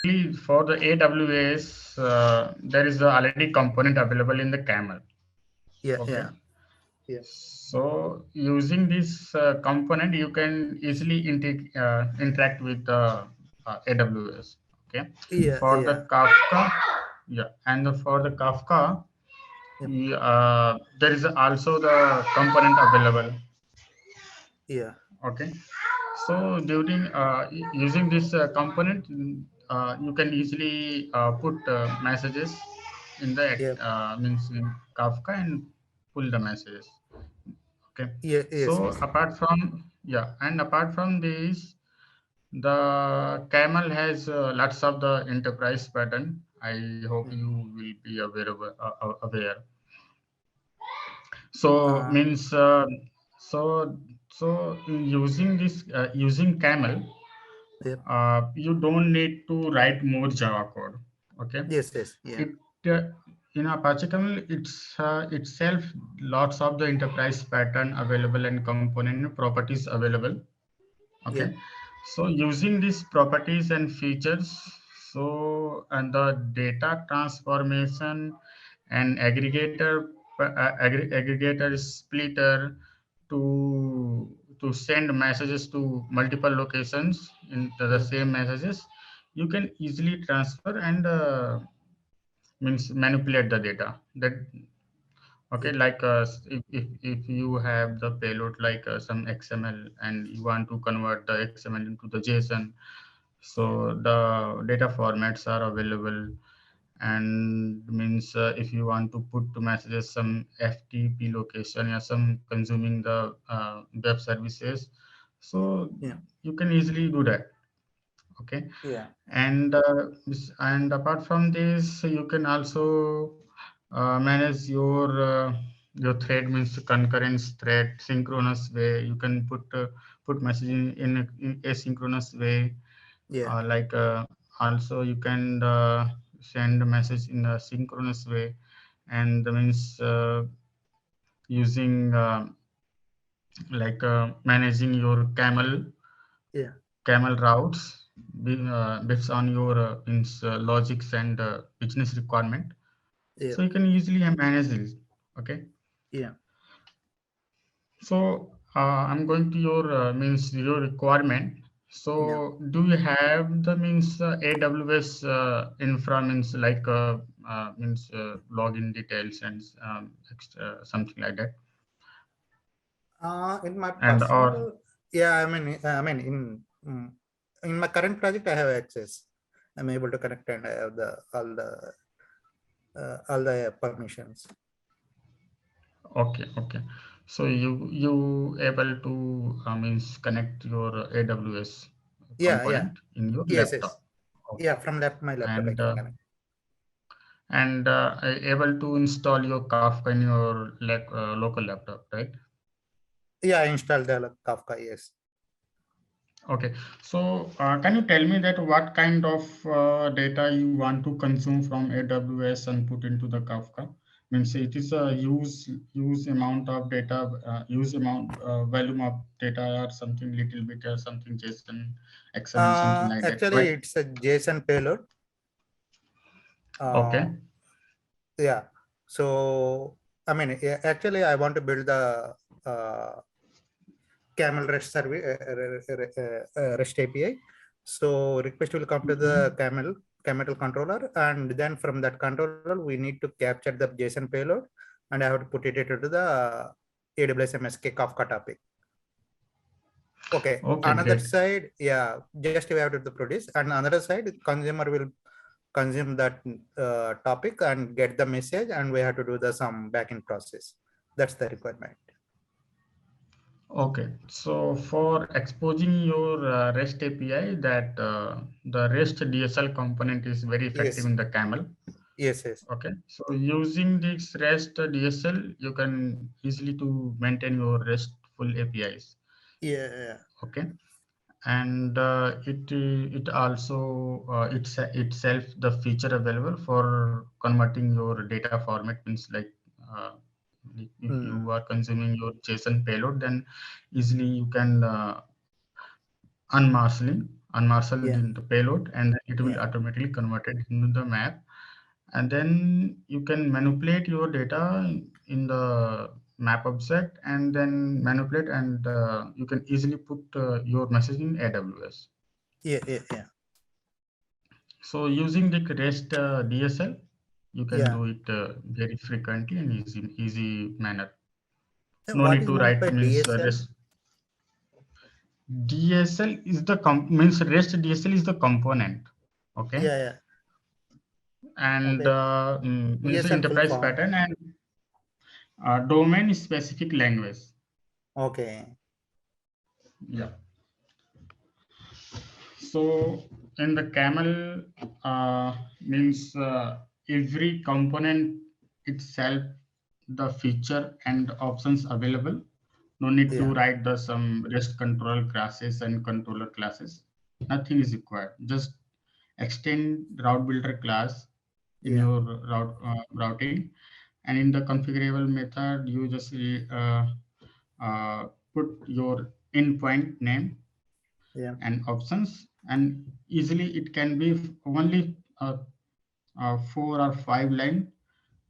For the AWS, there is already component available in the Camel. Yeah, Okay. yeah, yeah, So using this component, you can easily interact with AWS. Okay. yeah, For yeah, the Kafka, yeah, and for the Kafka, yep, there is also the component available. yeah, Okay. So during using this component, you can easily put messages in the yep, means in Kafka and pull the messages. Okay. yeah, yes, So yes. apart from this, the Camel has lots of the enterprise pattern. I hope Mm. you will be aware. So Uh, means so using this using Camel, yep, you don't need to write more Java code. Okay. yes, yes, yeah, It uh, in Apache Camel, it's itself lots of the enterprise pattern available and component properties available. Okay. yep, So using these properties and features, so and the data transformation and aggregator splitter to send messages to multiple locations into the mm, same messages, you can easily transfer and means manipulate the data. That okay, yep, like if you have the payload like some XML and you want to convert the XML into the JSON, so the data formats are available. And means if you want to put to messages some FTP location or some consuming the web services, so yeah, you can easily do that. Okay. yeah, And and apart from this, you can also manage your thread, means concurrent thread, synchronous way. You can put messaging in asynchronous way. yeah, Like also you can send a message in a synchronous way, and means using like managing your yeah, camel routes based on your means logics and business requirement. yeah, So you can easily manage this. Okay. yeah, So I'm going to your means your requirement. yeah. So do you have the means AWS infra, means like means login details and something like that, In my and or personal, yeah, in my current project, I have access. I'm able to connect and I have the all the permissions. okay, okay. So you able to means connect your AWS Yeah, yeah, component in your yes, yes, laptop. yeah. Okay. From my laptop, I And can connect. able to install your Kafka in your local laptop, right? Yeah, I installed the Kafka. Yes. Okay. So can you tell me that what kind of data you want to consume from AWS and put into the Kafka? Means it is a use amount of data, use amount volume of data or something little bit or something JSON, XML, something like that, Actually, right? it's a JSON payload. Uh, Okay. yeah. So, yeah, actually, I want to build the Camel REST service, REST API. So request will come to the Mhm. Camel controller, and then from that controller, we need to capture the JSON payload, and I have to put it into the AWS MSK Kafka topic. Okay. Okay, Another great. side, yeah, just we have to produce, and another side, consumer will consume that topic and get the message, and we have to do the some backend process. That's the requirement. Okay, so for exposing your REST API, that the REST DSL component is very effective Yes. in the Camel. Yes. Yes. Okay, so using this REST DSL, you can easily to maintain your RESTful APIs. Yeah. Yeah. Okay, and it also itself the feature available for converting your data format, means like uh, if Mm. you are consuming your JSON payload, then easily you can unmasking. unmarshaled Yeah. in the payload, and then it will Yeah. automatically converted into the map. And then you can manipulate your data in the map object, and then manipulate, and you can easily put your message in AWS. Yeah. Yeah. Yeah. So using the REST DSL, you can Yeah. do it very frequently and easy manner. No What need is to meant write by means DSL? REST. DSL is the means REST DSL is the component, okay, Yeah. Yeah. and Okay. means DSL full enterprise form. pattern and domain specific language. Okay. Yeah. So in the camel means every component itself the feature and options available. No need to Yeah. write the some REST control classes and controller classes. Nothing is required. Just extend route builder class in Yeah. your routing, and in the configurable method you just put your endpoint name Yeah. and options, and easily it can be only 4 or 5 line.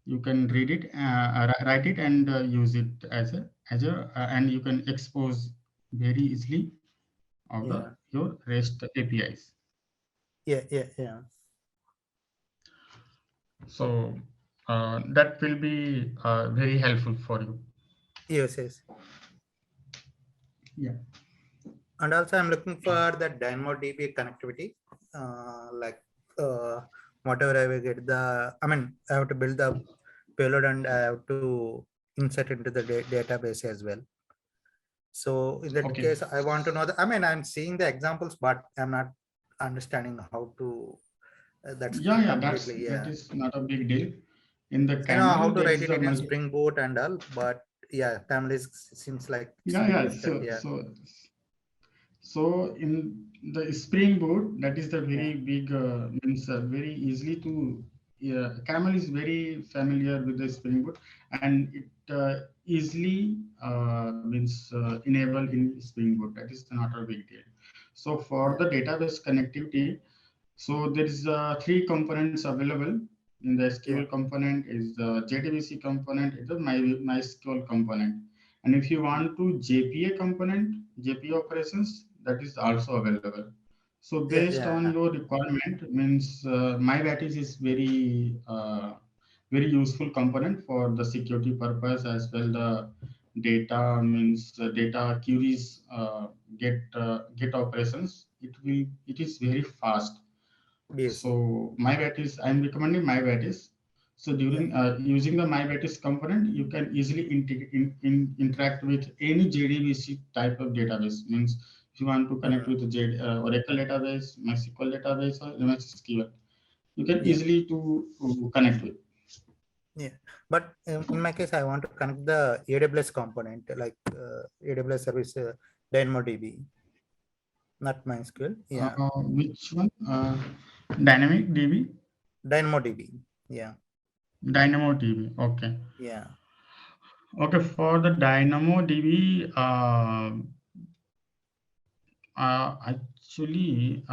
You can read it, write it, and use it as a and you can expose very easily of the Yeah. your REST APIs. Yeah. Yeah. Yeah. So that will be very helpful for you. Yes. Yes. Yeah. And also, I'm looking for the DynamoDB connectivity. Like whatever I will get the, I mean, I have to build the payload and I have to insert into the database as well. So in that Okay. case, I want to know the, I mean, I'm seeing the examples, but I'm not understanding how to, that's Yeah, completely, that yeah. is not a big deal. In the I know how camel to there write is it a in multi. Spring Boot and all, but yeah, Camel seems like it's Yeah, very yeah. difficult. Yeah. So in the Spring Boot, that is the Yeah. very big means very easily to. Yeah, Camel is very familiar with the Spring Boot, and it easily means enable in Spring Boot. That is not a big deal. So for Yeah. the database connectivity, so there is three components available in the Yeah. SQL component is the JDBC component, is the MySQL component. And if you want to JPA component, JPA operations, that is also available. So Yeah. based on Yeah. your requirement, means MyBatis is very useful component for the security purpose as well. The data means data queries get operations. It is very fast. Yes. So MyBatis, I'm recommending MyBatis. So Yeah. during using the MyBatis component, you can easily interact with any JDBC type of database. Means if you want to connect Mhm. with the Oracle database, MySQL database, or MySQL, you can Yeah. easily to connect with. Yeah. But in my case, I want to connect the AWS component, like AWS service DynamoDB, not MySQL. Yeah. Which one? Dynamic DB, DynamoDB. Yeah. Dynamo DB. Okay. Yeah. Okay. For the Dynamo DB, actually,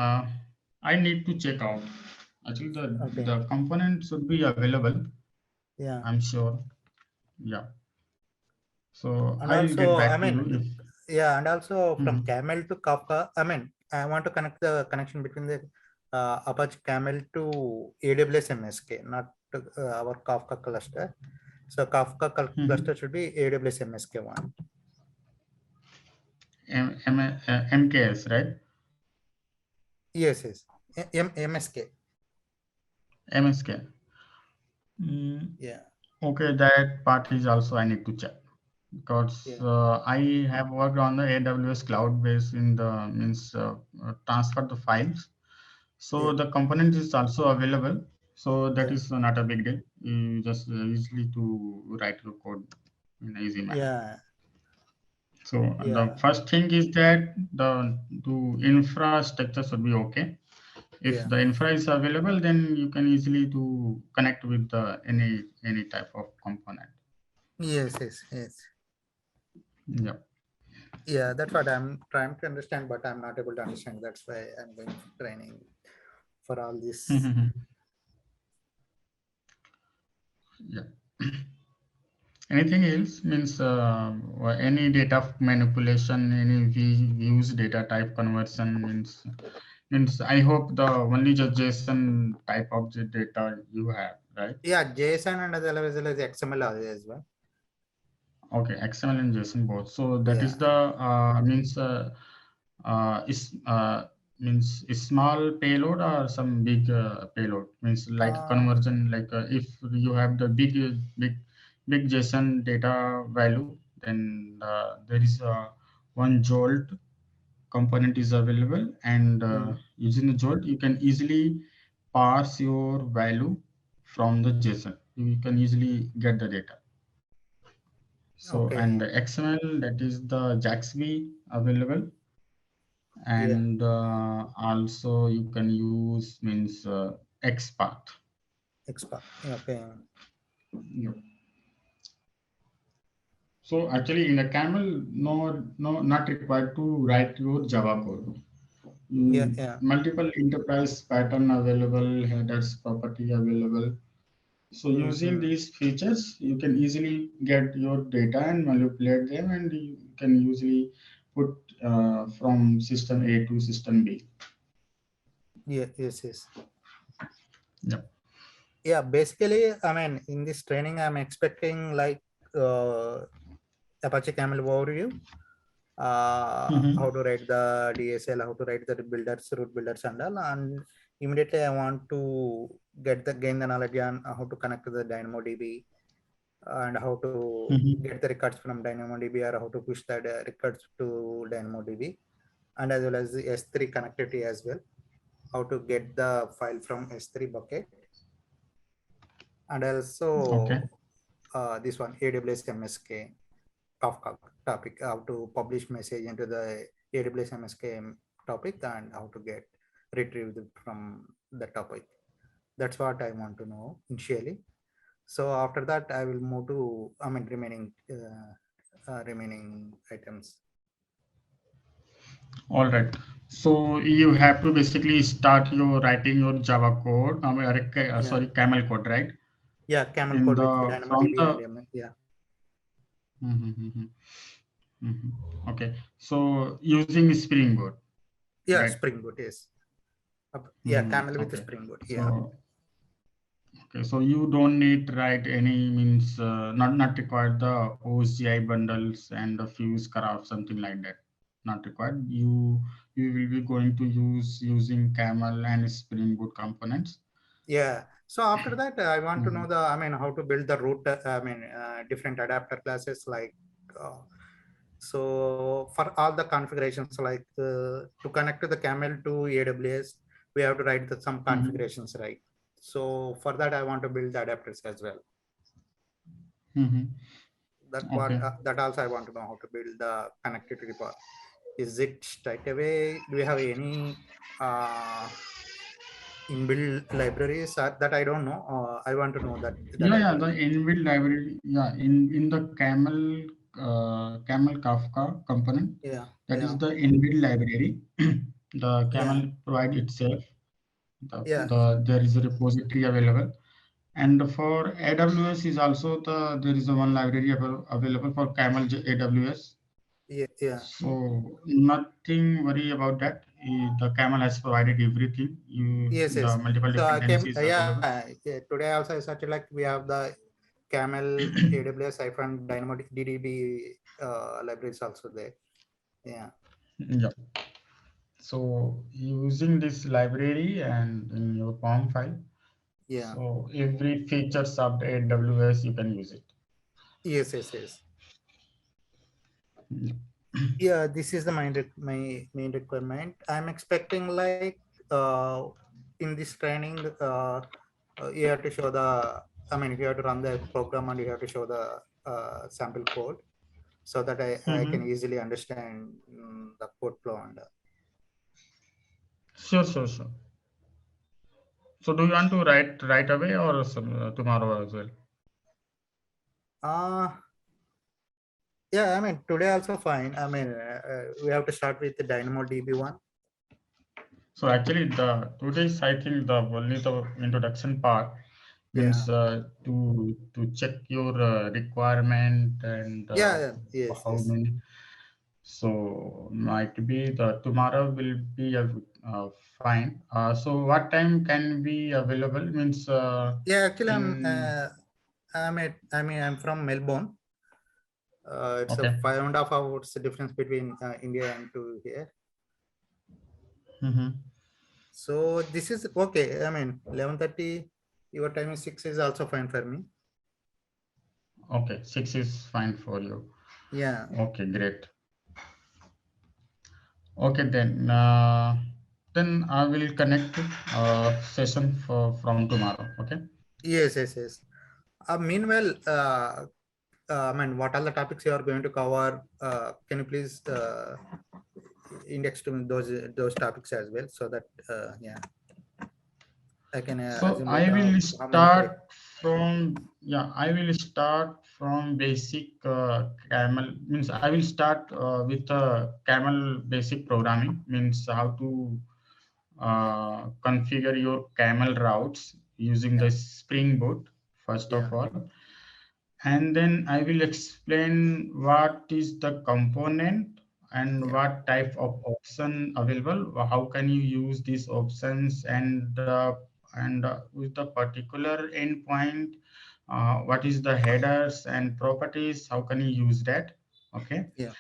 I need to check out. Actually, Okay. the component should be available. Yeah. I'm sure. Yeah. So And I'll get also, I back to mean, you if. yeah, and also from Mhm. Camel to Kafka, I mean, I want to connect the connection between the Apache Camel to AWS MSK, not to, our Kafka cluster. So Kafka Mhm. cluster should be AWS MSK one. MKS, right? Yes, yes. MSK. MSK. Mm, Yeah, okay, that part is also I need to check because yeah, I have worked on the AWS cloud base in the means transfer the files. So yeah, the component is also available. So that yeah, is not a big deal. You just easily to write your code in an easy manner. yeah, So the yeah, first thing is that the infrastructure should be okay. If yeah. the infra is available, then you can easily to connect with any type of component. Yes, yes, yes. Yeah. Yeah, that's what I'm trying to understand, but I'm not able to understand. That's why I'm going for training for all this. Yeah. Anything else means or any data manipulation, any views data type conversion means I hope the only just JSON type of the data you have, right? Yeah, JSON and as well as XML as well. Okay, XML and JSON both. So that Yeah. is the is means a small payload or some big payload means like Uh, conversion like if you have the big JSON data value, then there is one jolt component is available, and mm, using the jolt you can easily parse your value from the JSON. You can easily get the data. So okay. and the XML, that is the Jaxby available, Yeah. and also you can use means XPath. XPath. Okay. Yep. So actually in a Camel, no, not required to write your Java code. Yeah. Yeah. Multiple enterprise pattern available, headers property available. So using Mm-hmm. these features, you can easily get your data and manipulate them, and you can usually put from system A to system B. Yeah. Yes. Yes. Yep. Yeah. Basically, I mean, in this training, I'm expecting like uh, Apache Camel overview, how Mm-hmm. to write the DSL, how to write the builders, root builders, and all. And immediately, I want to gain the knowledge on how to connect to the DynamoDB and how to Mm-hmm. get the records from DynamoDB or how to push that records to DynamoDB, and as well as the S3 connectivity as well. How to get the file from S3 bucket, and Okay. also this one AWS MSK Kafka topic, how to publish message into the AWS MSK topic and how to get retrieved from the topic. That's what I want to know initially. So after that, I will move to remaining items. All right. So you have to basically start your writing your Java code, Yeah, sorry, Camel code, right? yeah, Camel In code with the from DynamoDB and the yeah, mm-hmm, okay. So using Spring Boot, yeah, right? Spring Boot, yes. Yeah, Camel with the Okay. Spring Boot. Yeah, So okay, so you don't need to write any means not required the OSGI bundles and the fuse graph something like that. Not required. You will be going to use using Camel and Spring Boot components. yeah. So after that, I want to Mm-hmm. know how to build the root. Different adapter classes like. So for all the configurations, like to connect to the Camel to AWS, we have to write some Mm-hmm. configurations, right? So for that, I want to build the adapters as well. Mm-hmm. Okay. That also I want to know how to build the connectivity part. Is it straight away? Do we have any inbuilt libraries that I don't know? I want to know that Yeah, as yeah. well. The inbuilt library. Yeah, in the Camel Kafka component, Yeah, that is yeah, the inbuilt library. The yeah, Camel provide itself. yeah, There is a repository available, and for AWS is also there is a one library available for Camel AWS. yeah, yeah. So nothing worry about that. The Camel has provided everything. Yes, The yes. multiple So I came, dependencies available. yeah, today also I searched like we have the Camel AWS hyphen Dynamo DDB libraries also there. Yeah, Yeah. So using this library and in your POM file, yeah, so every features of the AWS you can use it. yes, yes, yes. Yeah. Yeah, this is the my main requirement. I'm expecting like in this training, you have to show the. I mean, you have to run the program and you have to show the sample code so that I can Mhm. easily understand the code flow and Sure, sure, sure. So do you want to write right away or tomorrow as well? uh Yeah, I mean, today also fine. I mean, we have to start with the DynamoDB one. So actually, the today's I think the only the introduction part Yeah. means to check your requirement and Yeah. Yes. how Yes. many. So might be the tomorrow will be uh, fine. So what time can be available? Means Yeah. Actually, in I'm from Melbourne. It's a okay. 5.5 hours difference between India and to here. Mm-hmm. So this is okay. I mean, 11:30. Your time is 6 is also fine for me. Okay, 6 is fine for you. Yeah. Okay, great. Okay, then I will connect session for from tomorrow. Okay. Yes. Yes. Yes. Meanwhile, I mean, what are the topics you are going to cover? Can you please index to me those topics as well, so that yeah, I can So assume I like will how many start from yeah, I will start from basic camel means I will start with camel basic programming means how to configure your camel routes using Yeah. the Spring Boot first Yeah. of all, and then I will explain what is the component and Yeah. what type of option available, how can you use these options, and with the particular endpoint, what is the headers and properties, how can you use that. Okay, Yeah.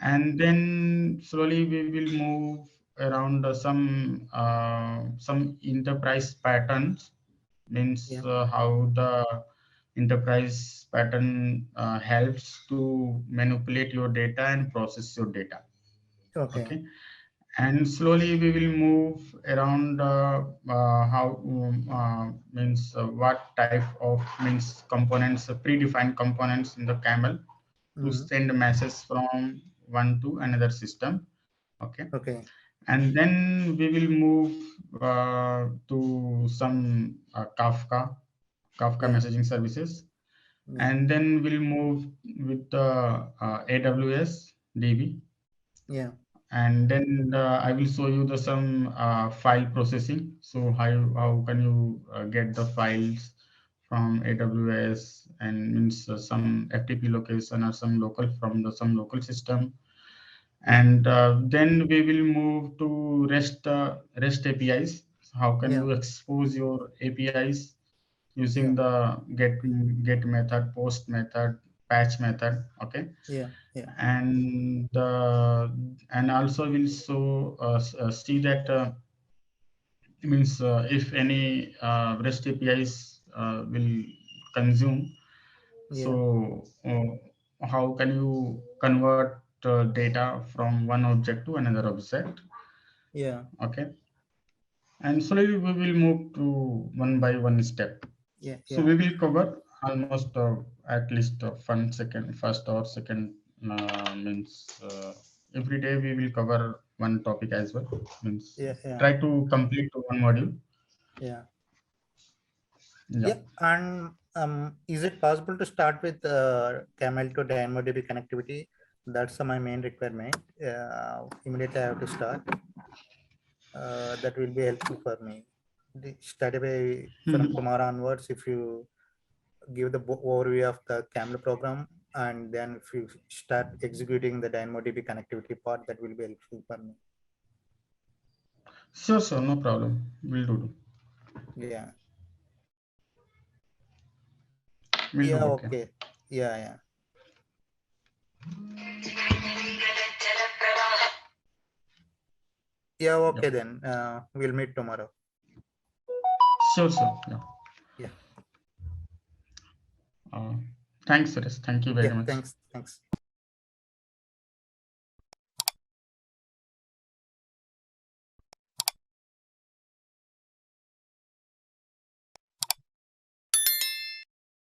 and then slowly we will move around some enterprise patterns means Yeah. how the enterprise pattern helps to manipulate your data and process your data. Okay. Okay, and slowly we will move around how means what type of means components, predefined components in the camel to Mm. send a message from one to another system. Okay, Okay. and then we will move to some Kafka Yeah. messaging services, Yeah. and then we'll move with the AWS DB, Yeah. and then I will show you the some file processing. So how can you get the files from AWS and means some FTP location or some local from the some local system, Yeah. and then we will move to REST APIs. How can Yeah. you expose your APIs using Yeah. the get method, post method, patch method. Okay, Yeah. Yeah. and also we'll see that means if any REST APIs will consume. Yeah. So how can you convert data from one object to another object? Yeah. Okay, and slowly we will move to one by one step. Yeah. So Yeah. we will cover almost at least first or second means every day we will cover one topic as well. Means Yeah. Yeah. try to complete one module. Yeah. Yeah. Yeah. And is it possible to start with Camel to DynamoDB connectivity? That's my main requirement. Immediately I have to start. That will be helpful for me. Start away from Mhm. tomorrow onwards. If you give the overview of the Camel program, and then if you start executing the DynamoDB connectivity part, that will be helpful for me. Sure, no problem. We'll do. Yeah. We'll Yeah. do. Okay. Okay. Yeah. Yeah. Yeah. Okay Yep. then. We'll meet tomorrow. Sure. Yeah. Yeah. Uh, Thanks, Suresh. Thank you very Yeah. much. Thanks. Thanks.